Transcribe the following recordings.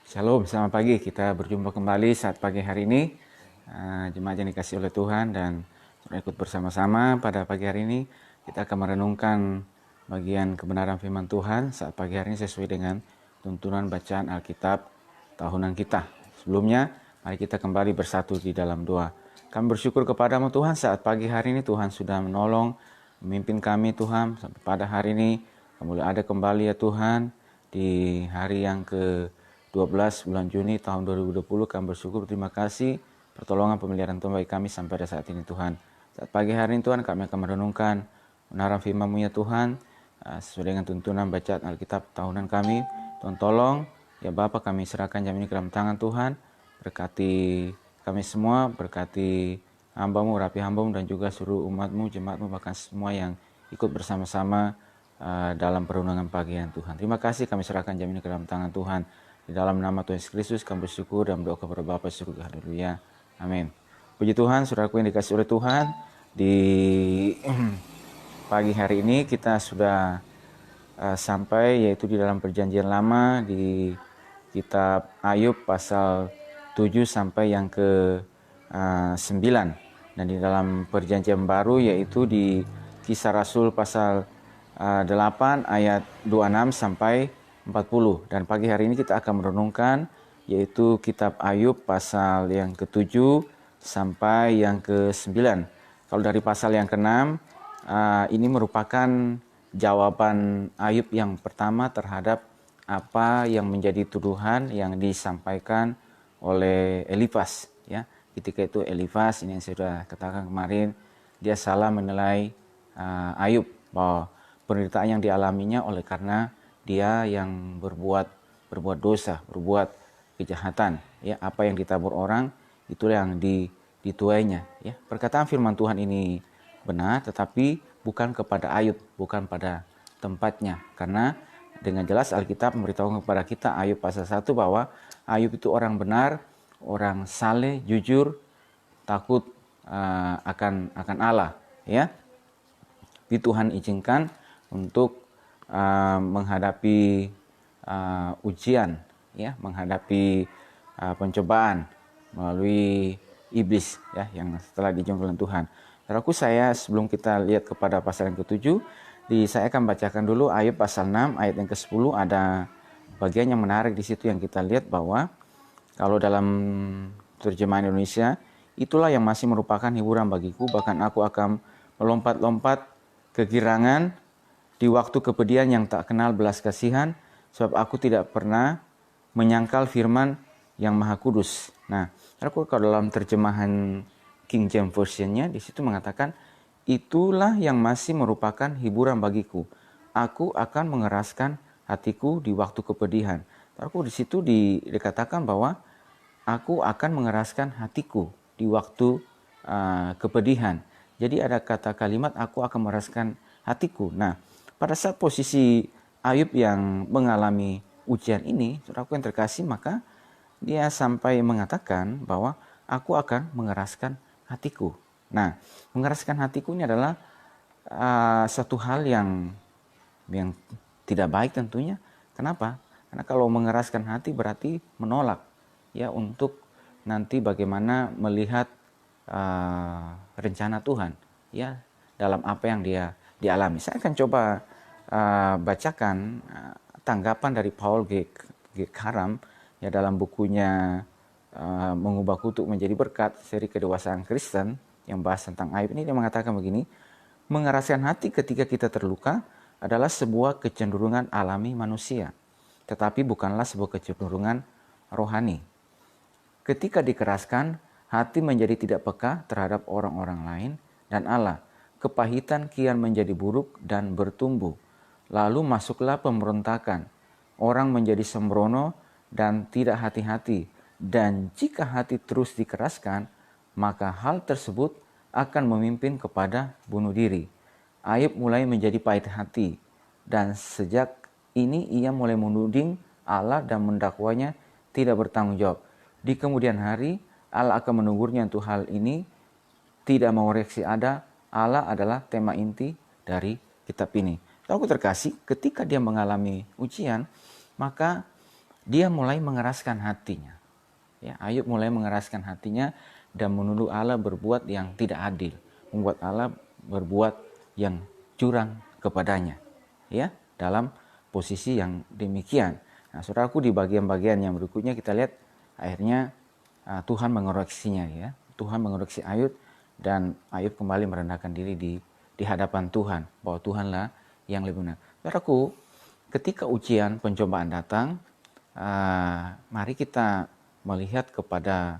Shalom, selamat pagi. Kita berjumpa kembali saat pagi hari ini. Jemaat yang dikasih oleh Tuhan dan ikut bersama-sama pada pagi hari ini. Kita akan merenungkan bagian kebenaran firman Tuhan saat pagi hari ini sesuai dengan tuntunan bacaan Alkitab tahunan kita. Sebelumnya, mari kita kembali bersatu di dalam doa. Kami bersyukur kepadamu Tuhan saat pagi hari ini Tuhan sudah menolong, memimpin kami Tuhan sampai pada hari ini. Kami ada kembali ya Tuhan di hari yang ke 12 bulan Juni tahun 2020. Kami bersyukur, terima kasih pertolongan pemeliharaan Tuhan bagi kami sampai pada saat ini Tuhan. Saat pagi hari ini Tuhan kami akan merenungkan kebenaran firman-Mu ya Tuhan, sesuai dengan tuntunan bacaan Alkitab tahunan kami. Tuhan tolong ya Bapa, kami serahkan jam ini ke dalam tangan Tuhan. Berkati kami semua, berkati hamba-Mu, rapi hamba-Mu, dan juga seluruh umat-Mu, jemaat-Mu, bahkan semua yang ikut bersama-sama dalam perundungan pagi yang Tuhan. Terima kasih, kami serahkan jam ini ke dalam tangan Tuhan. Di dalam nama Tuhan Yesus Kristus kami bersyukur dan berdoa kepada Bapa surga. Haleluya. Amin. Puji Tuhan, saudaraku yang dikasih oleh Tuhan, di pagi hari ini kita sudah sampai yaitu di dalam perjanjian lama di kitab Ayub pasal 7 sampai yang ke 9. Dan di dalam perjanjian baru yaitu di Kisah Rasul pasal 8 ayat 26 sampai 40. Dan pagi hari ini kita akan merenungkan yaitu kitab Ayub pasal yang ke-7 sampai yang ke-9. Kalau dari pasal yang ke-6, ini merupakan jawaban Ayub yang pertama terhadap apa yang menjadi tuduhan yang disampaikan oleh Elifas, ya. Ketika itu Elifas, ini yang saya sudah katakan kemarin, dia salah menilai Ayub bahwa penderitaan yang dialaminya oleh karena dia yang berbuat dosa, berbuat kejahatan, ya. Apa yang ditabur orang itulah yang dituainya, ya. Perkataan firman Tuhan ini benar, tetapi bukan kepada Ayub, bukan pada tempatnya. Karena dengan jelas Alkitab memberitahu kepada kita Ayub pasal 1 bahwa Ayub itu orang benar, orang saleh, jujur, takut akan Allah, ya. Tapi Tuhan izinkan untuk menghadapi ujian, ya, menghadapi pencobaan melalui iblis, ya, yang setelah dijungkilkan Tuhan. Saudaraku, saya sebelum kita lihat kepada pasal yang ke-7, saya akan bacakan dulu Ayub pasal 6 ayat yang ke-10. Ada bagian yang menarik di situ yang kita lihat bahwa kalau dalam terjemahan Indonesia, itulah yang masih merupakan hiburan bagiku, bahkan aku akan melompat-lompat kegirangan di waktu kepedihan yang tak kenal belas kasihan, sebab aku tidak pernah menyangkal firman yang maha kudus. Nah, aku kalau dalam terjemahan King James Version-nya di situ mengatakan, itulah yang masih merupakan hiburan bagiku. Aku akan mengeraskan hatiku di waktu kepedihan. Aku di situ dikatakan bahwa aku akan mengeraskan hatiku di waktu kepedihan. Jadi ada kata kalimat aku akan mengeraskan hatiku. Nah, pada saat posisi Ayub yang mengalami ujian ini, saudaraku yang terkasih, maka dia sampai mengatakan bahwa aku akan mengeraskan hatiku. Nah, mengeraskan hatiku ini adalah satu hal yang tidak baik tentunya. Kenapa? Karena kalau mengeraskan hati berarti menolak, ya, untuk nanti bagaimana melihat rencana Tuhan, ya, dalam apa yang dia dialami. Saya akan coba bacakan tanggapan dari Paul G. Karam, ya, dalam bukunya Mengubah Kutuk Menjadi Berkat, seri kedewasaan Kristen yang bahas tentang Ayub ini. Dia mengatakan begini, mengeraskan hati ketika kita terluka adalah sebuah kecenderungan alami manusia, tetapi bukanlah sebuah kecenderungan rohani. Ketika dikeraskan, hati menjadi tidak peka terhadap orang-orang lain dan Allah. Kepahitan kian menjadi buruk dan bertumbuh. Lalu masuklah pemberontakan. Orang menjadi sembrono dan tidak hati-hati. Dan jika hati terus dikeraskan, maka hal tersebut akan memimpin kepada bunuh diri. Ayub mulai menjadi pahit hati. Dan sejak ini ia mulai menuding Allah dan mendakwanya tidak bertanggung jawab. Di kemudian hari, Allah akan menegurnya untuk hal ini. Tidak mau reaksi Allah adalah tema inti dari kitab ini. Aku terkasih, ketika dia mengalami ujian, maka dia mulai mengeraskan hatinya. Ya, Ayub mulai mengeraskan hatinya dan menuduh Allah berbuat yang tidak adil, membuat Allah berbuat yang curang kepadanya. Ya, dalam posisi yang demikian. Nah, saudaraku, di bagian-bagian yang berikutnya kita lihat akhirnya Tuhan mengoreksinya, ya. Tuhan mengoreksi Ayub dan Ayub kembali merendahkan diri di hadapan Tuhan, bahwa Tuhanlah yang lebih benar. Saudaraku, ketika ujian pencobaan datang, mari kita melihat kepada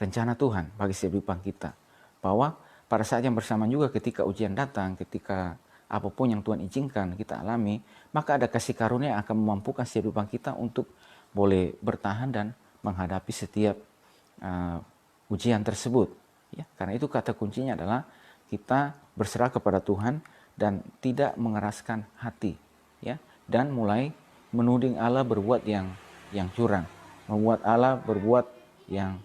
rencana Tuhan bagi kehidupan kita. Bahwa pada saat yang bersamaan juga ketika ujian datang, ketika apapun yang Tuhan izinkan kita alami, maka ada kasih karunia yang akan memampukan kehidupan kita untuk boleh bertahan dan menghadapi setiap ujian tersebut. Ya, karena itu kata kuncinya adalah kita berserah kepada Tuhan dan tidak mengeraskan hati, ya, dan mulai menuding Allah berbuat yang curang, membuat Allah berbuat yang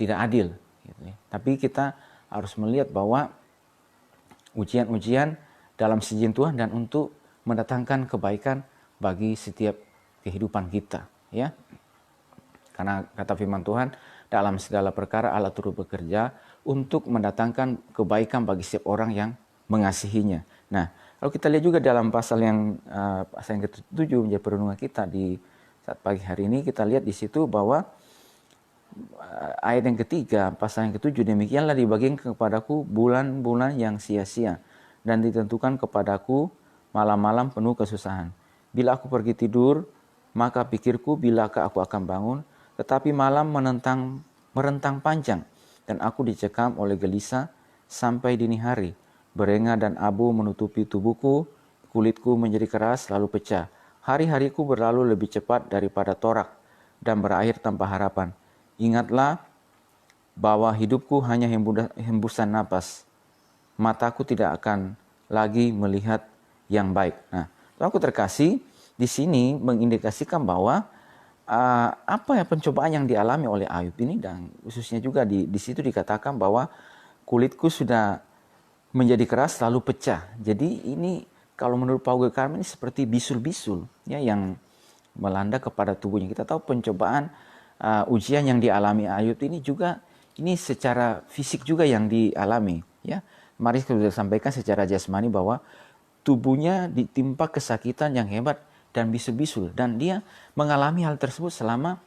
tidak adil, gitu ya. Tapi kita harus melihat bahwa ujian-ujian dalam seizin Tuhan dan untuk mendatangkan kebaikan bagi setiap kehidupan kita, ya. Karena kata firman Tuhan, dalam segala perkara Allah turut bekerja untuk mendatangkan kebaikan bagi setiap orang yang mengasihinya. Nah, kalau kita lihat juga dalam pasal yang ke-7 menjadi perenungan kita di saat pagi hari ini, kita lihat di situ bahwa ayat yang ketiga, pasal yang ke-7, demikianlah dibagikan kepadaku bulan-bulan yang sia-sia dan ditentukan kepadaku malam-malam penuh kesusahan. Bila aku pergi tidur, maka pikirku bilakah aku akan bangun, tetapi malam merentang panjang dan aku dicekam oleh gelisah sampai dini hari. Berenga dan abu menutupi tubuhku, kulitku menjadi keras lalu pecah. Hari-hariku berlalu lebih cepat daripada torak dan berakhir tanpa harapan. Ingatlah bahwa hidupku hanya hembusan napas. Mataku tidak akan lagi melihat yang baik. Nah, aku terkasih, di sini mengindikasikan bahwa apa ya pencobaan yang dialami oleh Ayub ini, dan khususnya juga di situ dikatakan bahwa kulitku sudah menjadi keras lalu pecah. Jadi ini kalau menurut Paul Gekarman ini seperti bisul-bisul, ya, yang melanda kepada tubuhnya. Kita tahu pencobaan ujian yang dialami Ayub ini juga ini secara fisik juga yang dialami, ya. Mari kita sampaikan secara jasmani bahwa tubuhnya ditimpa kesakitan yang hebat dan bisul-bisul, dan dia mengalami hal tersebut selama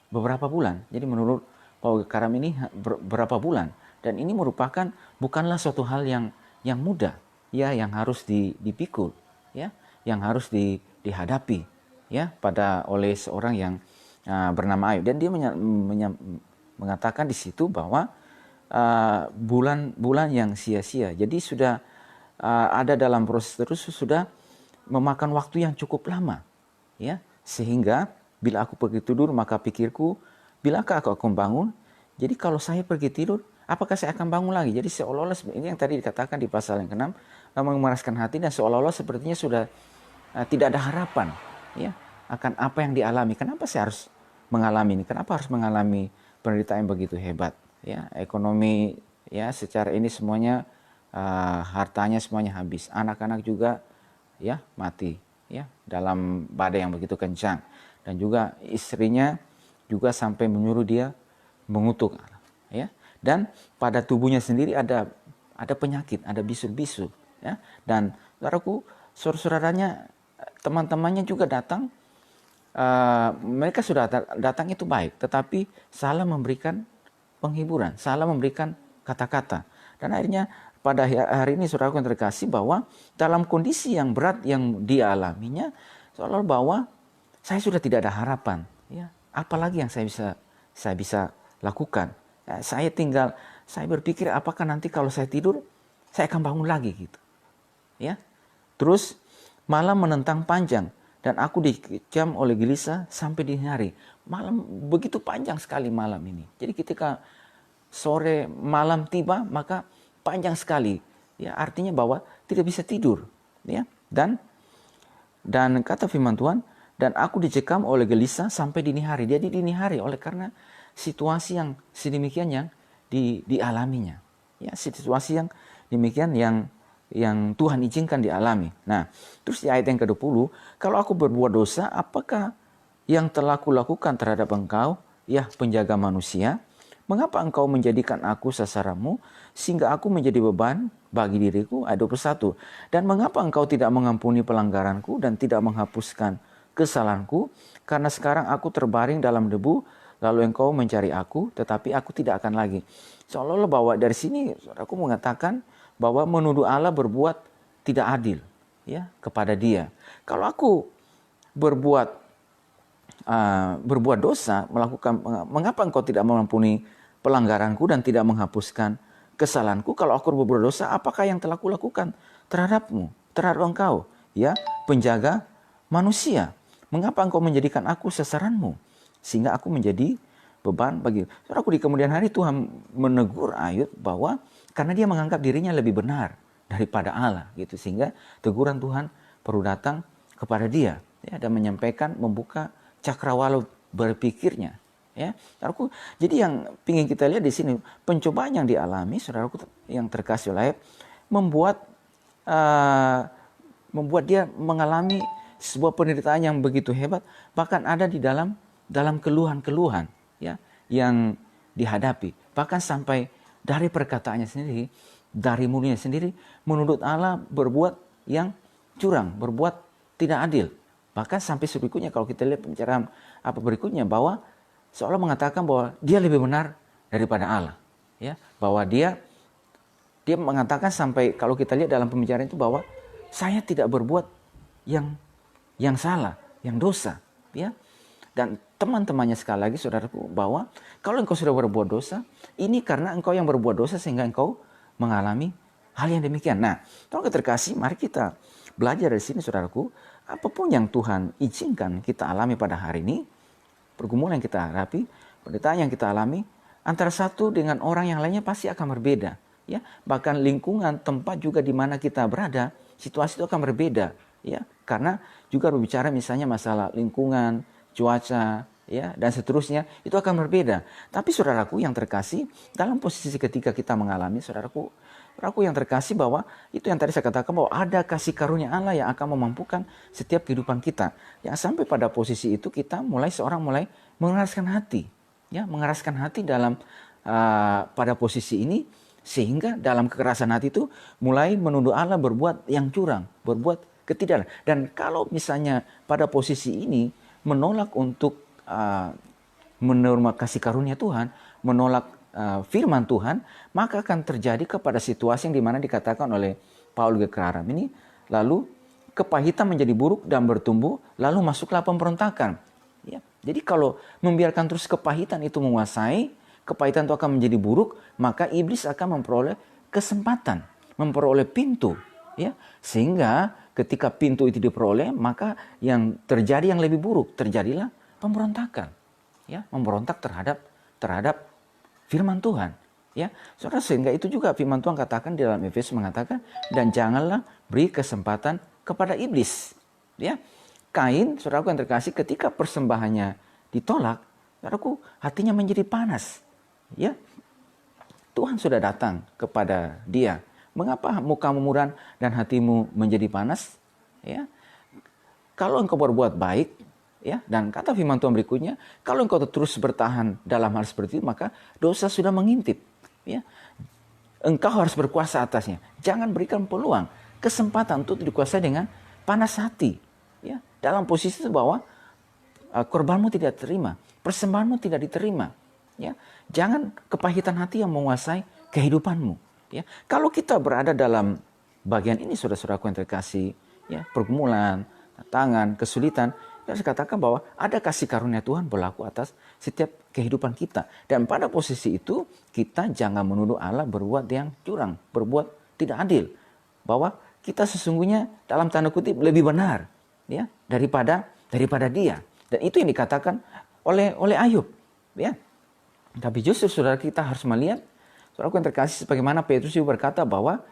beberapa bulan. Jadi menurut Paul Gekarman ini berapa bulan, dan ini merupakan bukanlah suatu hal yang mudah, ya, yang harus dipikul, ya, yang harus dihadapi, ya, oleh seorang yang bernama Ayub. Dan dia mengatakan di situ bahwa bulan-bulan yang sia-sia. Jadi sudah ada dalam proses terus, sudah memakan waktu yang cukup lama, ya, sehingga bila aku pergi tidur maka pikirku bilakah aku akan bangun. Jadi kalau saya pergi tidur, apakah saya akan bangun lagi? Jadi seolah-olah ini yang tadi dikatakan di pasal yang ke-6, memeraskan hati, dan seolah-olah sepertinya sudah tidak ada harapan, ya, akan apa yang dialami. Kenapa saya harus mengalami ini? Kenapa harus mengalami penderitaan yang begitu hebat? Ya, ekonomi, ya, secara ini semuanya hartanya semuanya habis. Anak-anak juga, ya, mati, ya, dalam badai yang begitu kencang. Dan juga istrinya juga sampai menyuruh dia mengutuk, ya. Dan pada tubuhnya sendiri ada penyakit, ada bisul-bisul, ya. Dan saudaraku, saudaranya, teman-temannya juga datang. Mereka sudah datang itu baik, tetapi salah memberikan penghiburan, salah memberikan kata-kata. Dan akhirnya pada hari ini saudaraku yang terkasih, bahwa dalam kondisi yang berat yang dia alaminya, seolah bahwa saya sudah tidak ada harapan, ya. Apalagi yang saya bisa lakukan? Saya berpikir apakah nanti kalau saya tidur saya akan bangun lagi, gitu, ya. Terus malam menentang panjang dan aku dikecam oleh gelisah sampai dini hari. Malam begitu panjang sekali malam ini. Jadi ketika sore malam tiba maka panjang sekali, ya, artinya bahwa tidak bisa tidur, ya. Dan kata firman Tuhan, dan aku dicekam oleh gelisah sampai dini hari. Jadi dini hari oleh karena situasi yang sedemikian yang dialaminya, ya, situasi yang demikian yang yang Tuhan izinkan dialami. Nah, terus di ayat yang ke-20, kalau aku berbuat dosa, apakah yang telah kulakukan terhadap engkau, ya penjaga manusia? Mengapa engkau menjadikan aku sasaranmu, sehingga aku menjadi beban bagi diriku? Ayat 21. Dan mengapa engkau tidak mengampuni pelanggaranku dan tidak menghapuskan kesalahanku? Karena sekarang aku terbaring dalam debu, lalu engkau mencari aku, tetapi aku tidak akan lagi. Seolah-olah bahwa dari sini aku mengatakan bahwa menuduh Allah berbuat tidak adil, ya, kepada Dia. Kalau aku berbuat dosa, mengapa engkau tidak mengampuni pelanggaranku dan tidak menghapuskan kesalahanku? Kalau aku berbuat dosa, apakah yang telah kulakukan terhadapmu, terhadap engkau, ya, penjaga manusia? Mengapa engkau menjadikan aku sasaranmu, sehingga aku menjadi beban bagi. Saudaraku, di kemudian hari Tuhan menegur Ayub bahwa karena dia menganggap dirinya lebih benar daripada Allah, gitu, sehingga teguran Tuhan perlu datang kepada dia, ya, dan menyampaikan, membuka cakrawala berpikirnya, ya, saudaraku. Jadi yang ingin kita lihat di sini, pencobaan yang dialami, saudaraku yang terkasih oleh, membuat dia mengalami sebuah penderitaan yang begitu hebat, bahkan ada di dalam keluhan-keluhan, ya, yang dihadapi, bahkan sampai dari perkataannya sendiri, dari mulutnya sendiri, menuntut Allah berbuat yang curang, berbuat tidak adil. Bahkan sampai berikutnya, kalau kita lihat pembicaraan berikutnya, bahwa seolah mengatakan bahwa dia lebih benar daripada Allah, ya, bahwa dia mengatakan sampai, kalau kita lihat dalam pembicaraan itu, bahwa saya tidak berbuat yang salah, yang dosa, ya. Dan teman-temannya, sekali lagi saudaraku, bahwa kalau engkau sudah berbuat dosa, ini karena engkau yang berbuat dosa sehingga engkau mengalami hal yang demikian. Nah, kalau terkasih, mari kita belajar dari sini, saudaraku. Apapun yang Tuhan izinkan kita alami pada hari ini, pergumulan yang kita hadapi, penderitaan yang kita alami, antara satu dengan orang yang lainnya pasti akan berbeda, ya. Bahkan lingkungan, tempat juga di mana kita berada, situasi itu akan berbeda, ya. Karena juga berbicara misalnya masalah lingkungan, cuaca, ya, dan seterusnya, itu akan berbeda. Tapi saudaraku yang terkasih, dalam posisi ketika kita mengalami, saudaraku yang terkasih, bahwa itu yang tadi saya katakan, bahwa ada kasih karunia Allah yang akan memampukan setiap kehidupan kita. Yang sampai pada posisi itu kita mulai mengeraskan hati, ya, mengeraskan hati dalam pada posisi ini, sehingga dalam kekerasan hati itu mulai menuduh Allah berbuat yang curang, berbuat ketidakadilan. Dan kalau misalnya pada posisi ini menolak untuk menerima kasih karunia Tuhan, menolak firman Tuhan, maka akan terjadi kepada situasi yang dimana dikatakan oleh Paul Gekararam ini, lalu kepahitan menjadi buruk dan bertumbuh, lalu masuklah pemberontakan, ya. Jadi kalau membiarkan terus kepahitan itu menguasai, kepahitan itu akan menjadi buruk, maka iblis akan memperoleh kesempatan, memperoleh pintu, ya, sehingga ketika pintu itu diperoleh, maka yang terjadi yang lebih buruk, terjadilah pemberontakan, ya, memberontak terhadap firman Tuhan, ya. Saudara, sehingga itu juga firman Tuhan katakan di dalam Efesus, mengatakan, dan janganlah beri kesempatan kepada iblis, ya. Kain, saudaraku yang terkasih, ketika persembahannya ditolak, saudaraku, hatinya menjadi panas, ya. Tuhan sudah datang kepada dia. Mengapa mukamu muram dan hatimu menjadi panas? Ya. Kalau engkau berbuat baik, ya, dan kata firman Tuhan berikutnya, kalau engkau terus bertahan dalam hal seperti itu, maka dosa sudah mengintip, ya. Engkau harus berkuasa atasnya. Jangan berikan peluang, kesempatan untuk dikuasai dengan panas hati, ya. Dalam posisi itu bahwa korbanmu tidak terima, persembahanmu tidak diterima, ya. Jangan kepahitan hati yang menguasai kehidupanmu, ya. Kalau kita berada dalam bagian ini, saudara-saudaraku yang terkasih, ya, pergumulan, tantangan, kesulitan, saya katakan bahwa ada kasih karunia Tuhan berlaku atas setiap kehidupan kita. Dan pada posisi itu kita jangan menuduh Allah berbuat yang curang, berbuat tidak adil, bahwa kita sesungguhnya dalam tanda kutip lebih benar, ya, daripada dia. Dan itu yang dikatakan oleh Ayub, ya. Tapi justru saudara, kita harus melihat, saudara yang terkasih, sebagaimana Petrus juga berkata bahwa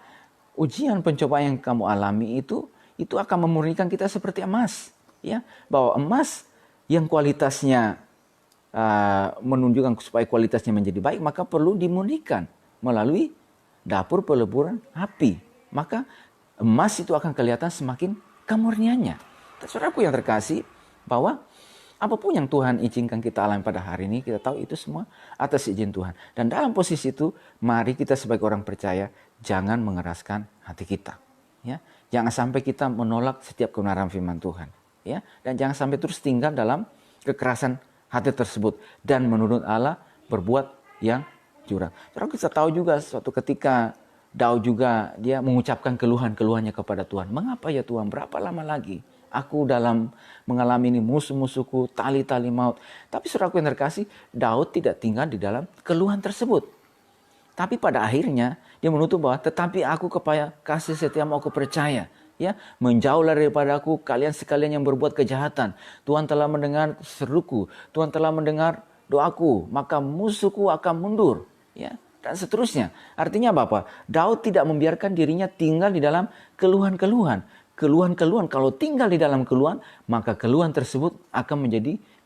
ujian pencobaan yang kamu alami itu akan memurnikan kita seperti emas, ya. Bahwa emas yang kualitasnya menunjukkan supaya kualitasnya menjadi baik, maka perlu dimurnikan melalui dapur peleburan api. Maka emas itu akan kelihatan semakin kemurniannya. Saudaraku yang terkasih, bahwa apapun yang Tuhan izinkan kita alami pada hari ini, kita tahu itu semua atas izin Tuhan. Dan dalam posisi itu, mari kita sebagai orang percaya, jangan mengeraskan hati kita. Ya, jangan sampai kita menolak setiap kebenaran firman Tuhan. Ya, dan jangan sampai terus tinggal dalam kekerasan hati tersebut. Dan menurut Allah berbuat yang curang. Saudara, kita tahu juga suatu ketika Daud juga dia mengucapkan keluhan-keluhannya kepada Tuhan. Mengapa ya Tuhan, berapa lama lagi aku dalam mengalami ini, musuh-musuhku, tali-tali maut. Tapi saudaraku yang terkasih, Daud tidak tinggal di dalam keluhan tersebut. Tapi pada akhirnya dia menutup bahwa tetapi aku kepada kasih setiamu aku percaya. Ya, menjauhlah daripada aku kalian sekalian yang berbuat kejahatan. Tuhan telah mendengar seruku, Tuhan telah mendengar doaku, maka musuhku akan mundur. Ya, dan seterusnya. Artinya apa? Daud tidak membiarkan dirinya tinggal di dalam keluhan-keluhan. Keluhan-keluhan, kalau tinggal di dalam keluhan, maka keluhan tersebut akan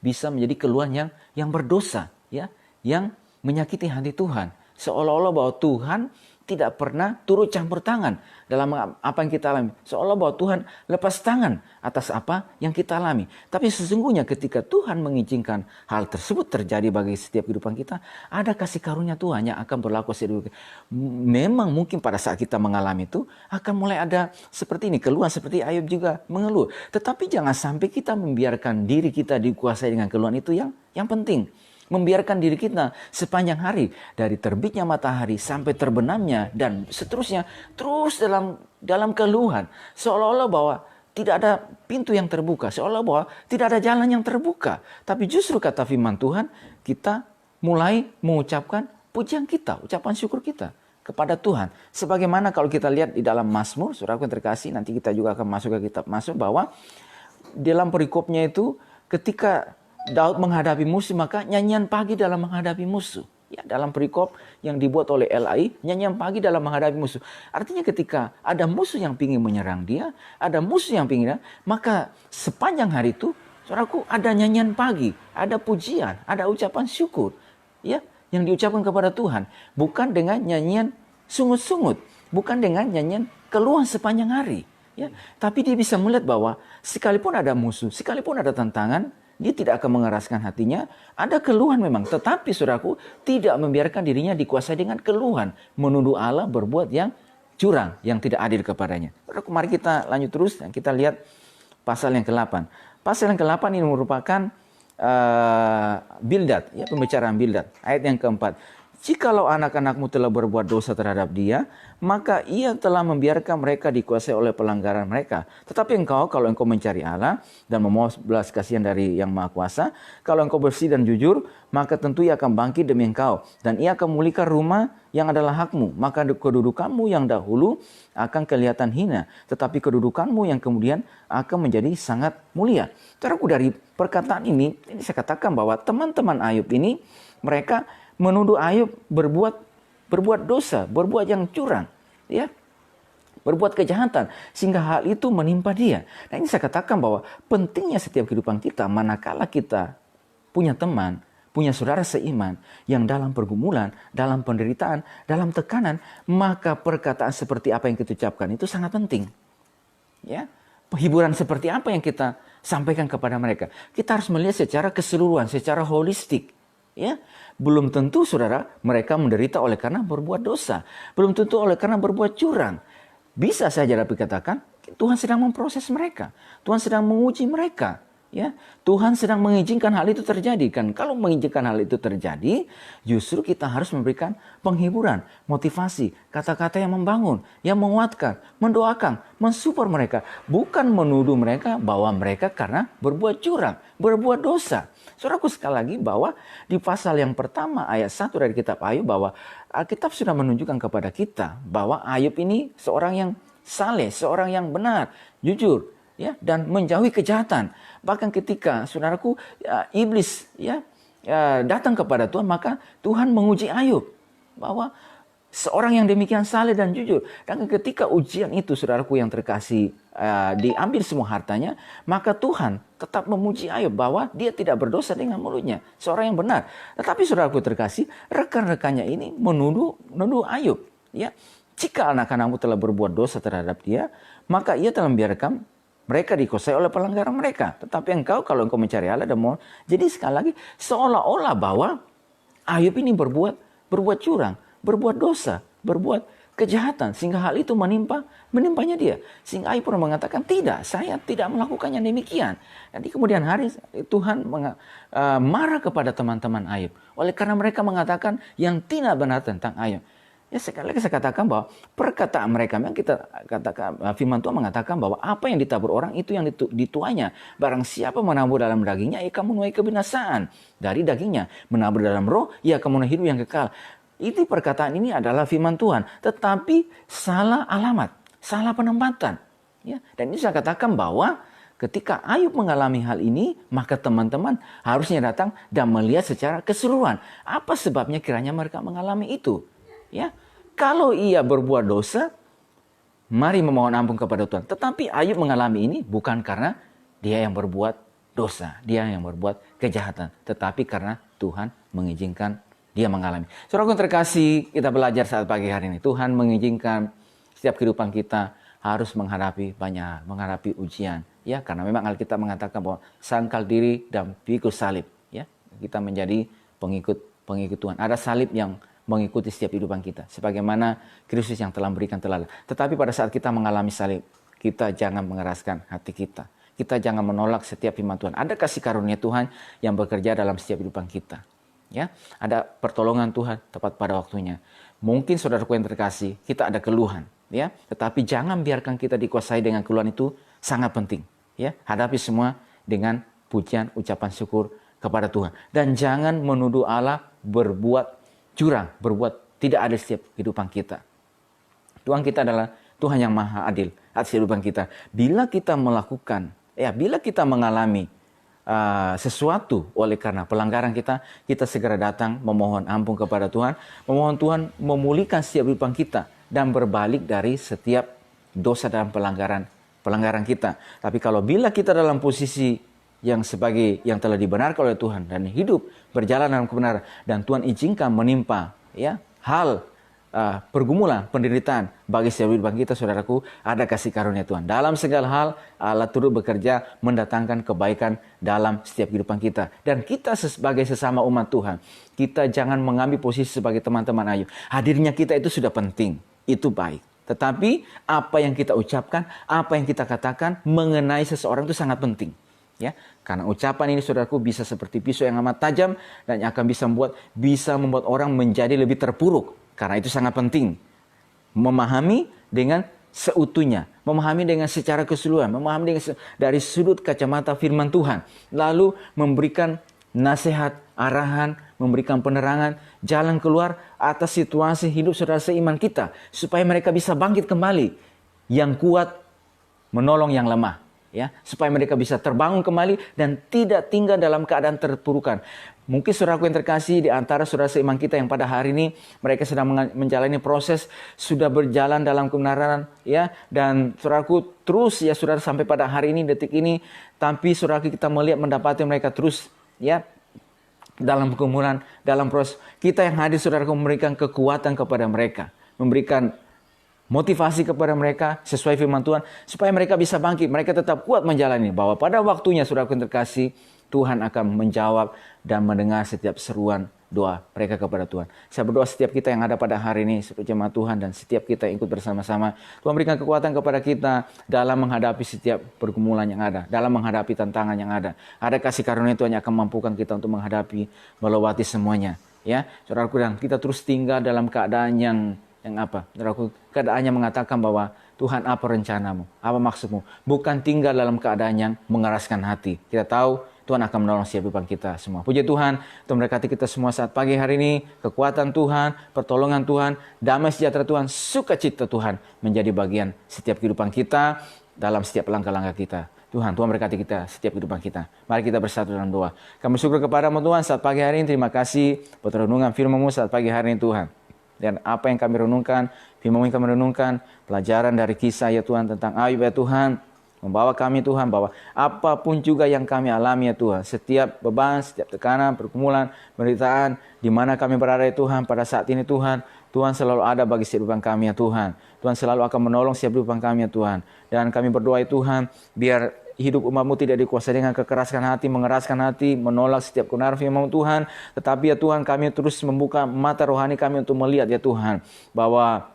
bisa menjadi keluhan yang berdosa, ya, yang menyakiti hati Tuhan. Seolah-olah bahwa Tuhan tidak pernah turut campur tangan dalam apa yang kita alami. Seolah bahwa Tuhan lepas tangan atas apa yang kita alami. Tapi sesungguhnya ketika Tuhan mengizinkan hal tersebut terjadi bagi setiap kehidupan kita, ada kasih karunia Tuhan yang akan berlaku setiap kita. Memang mungkin pada saat kita mengalami itu akan mulai ada seperti ini, keluhan seperti Ayub juga mengeluh. Tetapi jangan sampai kita membiarkan diri kita dikuasai dengan keluhan itu yang penting. Membiarkan diri kita sepanjang hari dari terbitnya matahari sampai terbenamnya dan seterusnya terus dalam keluhan, seolah-olah bahwa tidak ada pintu yang terbuka, seolah bahwa tidak ada jalan yang terbuka. Tapi justru kata firman Tuhan, kita mulai mengucapkan pujian kita, ucapan syukur kita kepada Tuhan. Sebagaimana kalau kita lihat di dalam Mazmur, saudaraku yang terkasih, nanti kita juga akan masuk ke kitab Mazmur, bahwa dalam perikopnya itu ketika Daud menghadapi musuh, maka nyanyian pagi dalam menghadapi musuh. Ya, dalam perikop yang dibuat oleh LAI, nyanyian pagi dalam menghadapi musuh. Artinya ketika ada musuh yang ingin menyerang dia, ada musuh yang ingin, maka sepanjang hari itu, saudaraku, ada nyanyian pagi, ada pujian, ada ucapan syukur, ya, yang diucapkan kepada Tuhan. Bukan dengan nyanyian sungut-sungut, bukan dengan nyanyian keluhan sepanjang hari. Ya, tapi dia bisa melihat bahwa sekalipun ada musuh, sekalipun ada tantangan, dia tidak akan mengeraskan hatinya. Ada keluhan memang, tetapi saudaraku tidak membiarkan dirinya dikuasai dengan keluhan, menuduh Allah berbuat yang curang, yang tidak adil kepadanya. Saudaraku, mari kita lanjut terus dan kita lihat pasal yang ke-8. Pasal yang ke-8 ini merupakan Bildad, ya, pembicaraan Bildad. Ayat yang keempat. Jikalau anak-anakmu telah berbuat dosa terhadap dia, maka ia telah membiarkan mereka dikuasai oleh pelanggaran mereka. Tetapi engkau, kalau engkau mencari Allah dan memohon belas kasihan dari Yang Maha Kuasa, kalau engkau bersih dan jujur, maka tentu ia akan bangkit demi engkau. Dan ia akan memulihkan rumah yang adalah hakmu. Maka kedudukanmu yang dahulu akan kelihatan hina, tetapi kedudukanmu yang kemudian akan menjadi sangat mulia. Saudaraku, dari perkataan ini saya katakan bahwa teman-teman Ayub ini, mereka menuduh Ayub berbuat dosa, berbuat yang curang, ya, berbuat kejahatan, sehingga hal itu menimpa dia. Nah, ini saya katakan bahwa pentingnya setiap kehidupan kita, manakala kita punya teman, punya saudara seiman yang dalam pergumulan, dalam penderitaan, dalam tekanan, maka perkataan seperti apa yang kita ucapkan itu sangat penting. Ya, hiburan seperti apa yang kita sampaikan kepada mereka. Kita harus melihat secara keseluruhan, secara holistik. Ya, belum tentu saudara mereka menderita oleh karena berbuat dosa, belum tentu oleh karena berbuat curang. Bisa saja dapat dikatakan Tuhan sedang memproses mereka, Tuhan sedang menguji mereka. Ya, Tuhan sedang mengizinkan hal itu terjadi. Kan kalau mengizinkan hal itu terjadi, justru kita harus memberikan penghiburan, motivasi, kata-kata yang membangun, yang menguatkan, mendoakan, mensupport mereka, bukan menuduh mereka bahwa mereka karena berbuat curang, berbuat dosa. Saudaraku, sekali lagi bahwa di pasal yang pertama ayat 1 dari kitab Ayub, bahwa Alkitab sudah menunjukkan kepada kita bahwa Ayub ini seorang yang saleh, seorang yang benar, jujur, ya, dan menjauhi kejahatan. Bahkan ketika saudaraku iblis datang kepada Tuhan, maka Tuhan menguji Ayub bahwa seorang yang demikian saleh dan jujur. Dan ketika ujian itu saudaraku yang terkasih diambil semua hartanya, maka Tuhan tetap memuji Ayub bahwa dia tidak berdosa dengan mulutnya, seorang yang benar. Tetapi saudaraku terkasih, rekan-rekannya ini menuduh Ayub, ya. Jika anak-anakmu telah berbuat dosa terhadap dia, maka ia telah membiarkan mereka dikuasai oleh pelanggaran mereka. Tetapi engkau, kalau engkau mencari Allah dan mohon. Jadi sekali lagi, seolah-olah bahwa Ayub ini berbuat curang, berbuat dosa, berbuat kejahatan, sehingga hal itu menimpanya dia. Sehingga Ayub pernah mengatakan, tidak, saya tidak melakukannya demikian. Nanti kemudian hari Tuhan marah kepada teman-teman Ayub. Oleh karena mereka mengatakan yang tidak benar tentang Ayub. Ya, sekali lagi saya katakan bahwa perkataan mereka, memang kita katakan, firman Tuhan mengatakan bahwa apa yang ditabur orang itu yang dituainya. Barang siapa menabur dalam dagingnya, ia akan menuai kebinasaan dari dagingnya. Menabur dalam roh, ia akan menuai hidup yang kekal. Itu perkataan ini adalah firman Tuhan, tetapi salah alamat, salah penempatan. Ya, dan ini saya katakan bahwa ketika Ayub mengalami hal ini, maka teman-teman harusnya datang dan melihat secara keseluruhan. Apa sebabnya kiranya mereka mengalami itu? Ya, kalau ia berbuat dosa, mari memohon ampun kepada Tuhan. Tetapi Ayub mengalami ini bukan karena dia yang berbuat dosa, dia yang berbuat kejahatan, tetapi karena Tuhan mengizinkan dia mengalami. Saudaraku terkasih, kita belajar saat pagi hari ini. Tuhan mengizinkan setiap kehidupan kita harus menghadapi ujian. Ya, karena memang Alkitab mengatakan bahwa sangkal diri dan pikul salib. Ya, kita menjadi pengikut Tuhan. Ada salib yang mengikuti setiap kehidupan kita. Sebagaimana Kristus yang telah memberikan teladan. Tetapi pada saat kita mengalami salib, kita jangan mengeraskan hati kita. Kita jangan menolak setiap firman Tuhan. Ada kasih karunia Tuhan yang bekerja dalam setiap kehidupan kita. Ya, ada pertolongan Tuhan tepat pada waktunya. Mungkin saudaraku yang terkasih, kita ada keluhan, ya. Tetapi jangan biarkan kita dikuasai dengan keluhan itu, sangat penting, ya. Hadapi semua dengan pujian, ucapan syukur kepada Tuhan. Dan jangan menuduh Allah berbuat curang, berbuat tidak adil setiap kehidupan kita. Tuhan kita adalah Tuhan yang maha adil atas kehidupan kita. Bila kita mengalami sesuatu oleh karena pelanggaran kita segera datang memohon ampun kepada Tuhan, memohon Tuhan memulihkan setiap kehidupan kita dan berbalik dari setiap dosa dan pelanggaran kita. Tapi kalau bila kita dalam posisi yang telah dibenarkan oleh Tuhan dan hidup berjalan dalam kebenaran dan Tuhan izinkan menimpa hal pergumulan, penderitaan bagi setiap kehidupan kita, saudaraku, ada kasih karunia Tuhan. Dalam segala hal Allah turut bekerja mendatangkan kebaikan dalam setiap kehidupan kita. Dan kita sebagai sesama umat Tuhan, kita jangan mengambil posisi sebagai teman-teman Ayub. Hadirnya kita itu sudah penting, itu baik. Tetapi apa yang kita ucapkan, apa yang kita katakan mengenai seseorang itu sangat penting. Ya, karena ucapan ini saudaraku bisa seperti pisau yang amat tajam dan akan bisa membuat orang menjadi lebih terpuruk. Karena itu sangat penting. Memahami dengan seutuhnya, memahami dengan secara keseluruhan, memahami dari sudut kacamata firman Tuhan. Lalu memberikan nasihat, arahan, memberikan penerangan, jalan keluar atas situasi hidup saudara seiman kita. Supaya mereka bisa bangkit kembali. Yang kuat menolong yang lemah. Ya, supaya mereka bisa terbangun kembali dan tidak tinggal dalam keadaan terpurukan. Mungkin saudaraku yang terkasih, di antara saudara seiman kita yang pada hari ini mereka sedang menjalani proses, sudah berjalan dalam kebenaran, ya, dan saudaraku terus ya saudara sampai pada hari ini, detik ini, tapi saudaraku kita melihat mendapati mereka terus ya dalam pergumulan, dalam proses. Kita yang hadir saudaraku memberikan kekuatan kepada mereka, memberikan motivasi kepada mereka sesuai firman Tuhan supaya mereka bisa bangkit, mereka tetap kuat menjalani bahwa pada waktunya saudaraku yang terkasih Tuhan akan menjawab dan mendengar setiap seruan doa mereka kepada Tuhan. Saya berdoa setiap kita yang ada pada hari ini seperti jemaat Tuhan dan setiap kita yang ikut bersama-sama, Tuhan berikan kekuatan kepada kita dalam menghadapi setiap pergumulan yang ada, dalam menghadapi tantangan yang ada. Ada kasih karunia Tuhan yang akan mampukan kita untuk menghadapi, melewati semuanya. Ya, saudaraku, dan kita terus tinggal dalam keadaan yang apa? Saudaraku, keadaannya mengatakan bahwa Tuhan, apa rencanamu? Apa maksudmu? Bukan tinggal dalam keadaan yang mengeraskan hati. Kita tahu Tuhan akan menolong setiap kehidupan kita semua. Puji Tuhan, Tuhan memberkati kita semua saat pagi hari ini. Kekuatan Tuhan, pertolongan Tuhan, damai sejahtera Tuhan, sukacita Tuhan menjadi bagian setiap kehidupan kita dalam setiap langkah-langkah kita. Tuhan berkati kita setiap kehidupan kita. Mari kita bersatu dalam doa. Kami syukur kepada-Mu Tuhan saat pagi hari ini. Terima kasih buat renungan firman-Mu saat pagi hari ini Tuhan. Dan apa yang kami renungkan, firman yang kami renungkan, pelajaran dari kisah ya Tuhan tentang Ayub ya Tuhan, membawa kami Tuhan bahwa apapun juga yang kami alami ya Tuhan, setiap beban, setiap tekanan, pergumulan, penderitaan, di mana kami berada ya Tuhan pada saat ini Tuhan, Tuhan selalu ada bagi setiap kehidupan kami ya Tuhan. Tuhan selalu akan menolong setiap kehidupan kami ya Tuhan. Dan kami berdoa ya Tuhan, biar hidup umat-Mu tidak dikuasai dengan kekerasan hati, mengeraskan hati, menolak setiap kebenaran firman Tuhan. Tetapi ya Tuhan, kami terus membuka mata rohani kami untuk melihat ya Tuhan, bahwa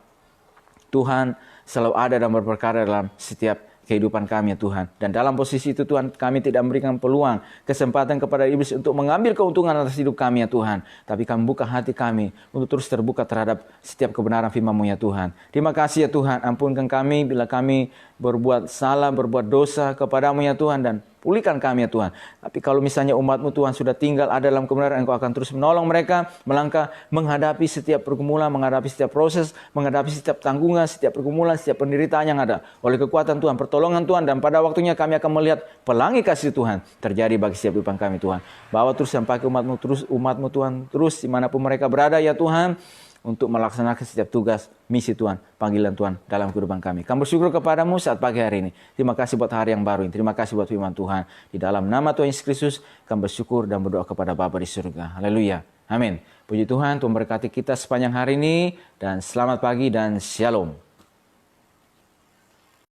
Tuhan selalu ada dan berperkara dalam setiap kehidupan kami ya Tuhan. Dan dalam posisi itu Tuhan, kami tidak memberikan peluang, kesempatan kepada iblis untuk mengambil keuntungan atas hidup kami ya Tuhan. Tapi kami buka hati kami untuk terus terbuka terhadap setiap kebenaran firman-Mu ya Tuhan. Terima kasih ya Tuhan, ampunkan kami bila kami berbuat salah, berbuat dosa kepadamu ya Tuhan, dan pulihkan kami ya Tuhan. Tapi kalau misalnya umat-Mu Tuhan sudah tinggal ada dalam kebenaran, Engkau akan terus menolong mereka melangkah menghadapi setiap pergumulan, menghadapi setiap proses, menghadapi setiap tanggungan, setiap pergumulan, setiap penderitaan yang ada. Oleh kekuatan Tuhan, pertolongan Tuhan, dan pada waktunya kami akan melihat pelangi kasih Tuhan terjadi bagi setiap kehidupan kami Tuhan. Bawa terus sampai ke umat-Mu Tuhan, terus dimanapun mereka berada ya Tuhan, untuk melaksanakan setiap tugas, misi Tuhan, panggilan Tuhan dalam kehidupan kami. Kami bersyukur kepadamu saat pagi hari ini. Terima kasih buat hari yang baru ini. Terima kasih buat firman Tuhan. Di dalam nama Tuhan Yesus Kristus, kami bersyukur dan berdoa kepada Bapa di surga. Haleluya. Amin. Puji Tuhan, Tuhan berkati kita sepanjang hari ini. Dan selamat pagi dan shalom.